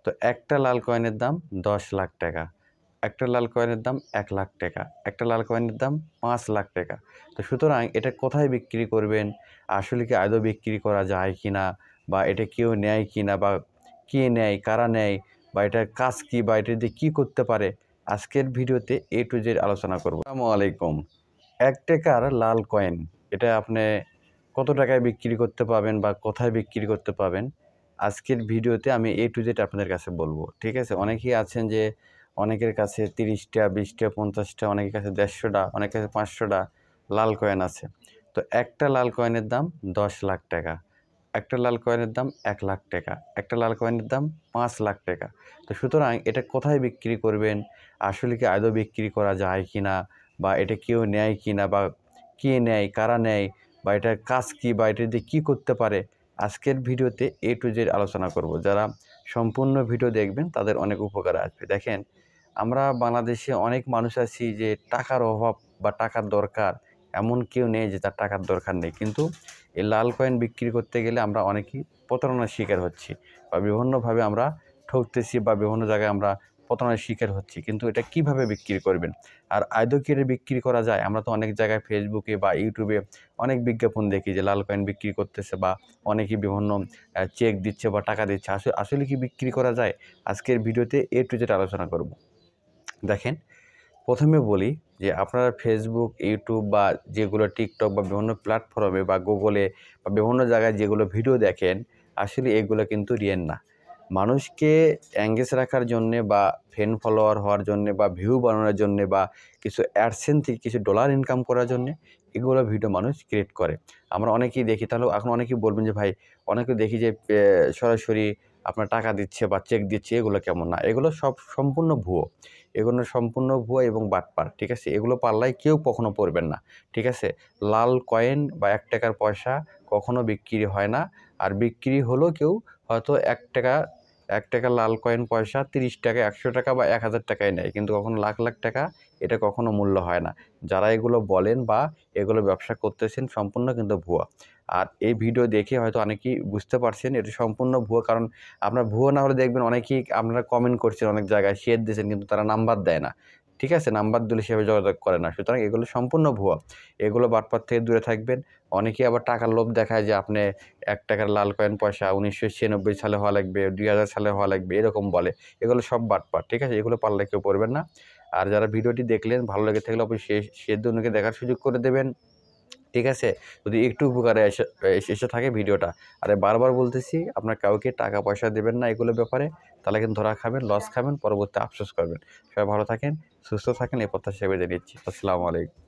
তো একটা লাল কয়েনের দাম ১০ লাখ টাকা, একটা লাল কয়েনের দাম ১ লাখ টাকা, একটা লাল কয়েনের দাম ৫ লাখ টাকা। তো সুতরাং এটা কোথায় বিক্রি করবেন? আসলে কি আদৌ বিক্রি করা যায় কি না? বা এটা কেউ নেয় কি না? বা কে নেয়, কারা নেয়? বা এটার কাজ কী? বা এটা দিয়ে কী করতে পারে? আজকের ভিডিওতে A to Z আলোচনা করব। আসসালামু আলাইকুম। ১ টাকার লাল কয়েন, এটা আপনি কত টাকায় বিক্রি করতে পাবেন বা কোথায় বিক্রি করতে পাবেন? আজকের ভিডিওতে আমি A to Z আপনাদের কাছে বলব। ঠিক আছে? অনেকেই আছেন যে অনেকের কাছে ৩০ টা, ২০ টা, ৫০ টা, অনেকের কাছে ১৫০ টা, অনেকের কাছে ৫০০ টা লাল কয়েন আছে। তো একটা লাল কয়েনের দাম ১০ লাখ টাকা। একটা লাল কয়েনের দাম ১ লাখ টাকা, একটা লাল কয়েনের দাম ৫ লাখ টাকা। তো সুতরাং এটা কোথায় বিক্রি করবেন? আসলে কি আদৌ বিক্রি করা যায় কি না? বা এটা কেউ নেয় কি না? বা কে নেয়, কারা নেয়? বা এটার কাজ কী? বা এটা দিয়ে কী করতে পারে? আজকের ভিডিওতে A to Z আলোচনা করব। যারা সম্পূর্ণ ভিডিও দেখবেন তাদের অনেক উপকারে আসবে। দেখেন, আমরা বাংলাদেশে অনেক মানুষ আছি যে টাকার অভাব বা টাকার দরকার, এমন কেউ নেই যে তার টাকার দরকার নেই। কিন্তু এই লাল কয়েন বিক্রি করতে গেলে আমরা অনেকেই প্রতারণার শিকার হচ্ছি বা বিভিন্নভাবে আমরা ঠকতেছি বা বিভিন্ন জায়গায় আমরা প্রতারণার শিকার হচ্ছি। কিন্তু এটা কিভাবে বিক্রি করবেন? আর আদৌ কি এটা বিক্রি করা যায়? আমরা তো অনেক জায়গায় ফেসবুকে বা ইউটিউবে অনেক বিজ্ঞাপন দেখি যে লাল কয়েন বিক্রি করতেছে বা অনেকেই বিভিন্ন চেক দিচ্ছে বা টাকা দিচ্ছে। আসলে কি বিক্রি করা যায়? আজকের ভিডিওতে A to Z আলোচনা করব। দেখেন, প্রথমে বলি যে আপনারা ফেসবুক, ইউটিউব বা যেগুলো টিকটক বা বিভিন্ন প্ল্যাটফর্মে বা গুগলে বা বিভিন্ন জায়গায় যেগুলো ভিডিও দেখেন, আসলে এগুলো কিন্তু রিয়েল না। মানুষকে এঙ্গেজ রাখার জন্যে বা ফ্যান ফলোয়ার হওয়ার জন্যে বা ভিউ বানানোর জন্যে বা কিছু অ্যাডসেন্স থেকে কিছু ডলার ইনকাম করার জন্যে এগুলো ভিডিও মানুষ ক্রিয়েট করে। আমরা অনেকেই দেখি, তাহলে এখন অনেকেই বলবেন যে ভাই, অনেকে দেখি যে সরাসরি আপনার টাকা দিচ্ছে বা চেক দিচ্ছে, এগুলো কেমন? না, এগুলো সব সম্পূর্ণ ভুয়ো। এগুলো সম্পূর্ণ ভুয়া এবং বাটপার। ঠিক আছে? এগুলো পাল্লায় কেউ কখনো পড়বেন না। ঠিক আছে? লাল কয়েন বা ১ টাকার পয়সা কখনো বিক্রি হয় না। আর বিক্রি হলেও কেউ হয়তো ৳১ টাকার লাল কয়েন পয়সা ৳৩০ টাকা, ৳১০০ টাকা বা ৳১,০০০ টাকায় নেয়। কিন্তু কখনো লাখ, লাখ টাকা এটা কখনো মূল্য হয় না। যারা এগুলো বলেন বা এগুলো ব্যবসা করতেছেন সম্পূর্ণ কিন্তু ভুয়া। আর এই ভিডিও দেখে হয়তো অনেকেই বুঝতে পারছেন এটা সম্পূর্ণ ভুয়া। কারণ আপনার ভুয়া না হলে দেখবেন অনেকেই আপনারা কমেন্ট করছেন অনেক জায়গায়, শেয়ার দিয়েছেন কিন্তু তারা নাম্বার দেয় না। ঠিক আছে? নাম্বার দিলে সেভাবে যোগাযোগ করে না। সুতরাং এগুলো সম্পূর্ণ ভুয়া। এগুলো বাটপার থেকে দূরে থাকবেন। অনেকেই আবার টাকার লোভ দেখায় যে আপনি ৳১ টাকার লাল কয়েন পয়সা ১৯৯৬ সালে হওয়া লাগবে, ২০০০ সালে হওয়া লাগবে, এরকম বলে। এগুলো সব বাটপার। ঠিক আছে? এগুলো পারলে কেউ পড়বেন না। আর যারা ভিডিওটি দেখলেন, ভালো লেগে থাকলে অবশ্যই শেয়ার দিয়ে অন্যকে দেখার সুযোগ করে দেবেন। ঠিক আছে? যদি একটু উপকারে এসে থাকে ভিডিওটা। আর বারবার বলতেছি, আপনার কাউকে টাকা পয়সা দেবেন না এগুলোর ব্যাপারে। তাহলে কিন্তু ধরা খাবেন, লস খাবেন, পরবর্তীতে আফসোস করবেন। সবাই ভালো থাকেন, সুস্থ থাকেন, এই প্রত্যাশা বিদায় নিচ্ছি। আসসালামু আলাইকুম।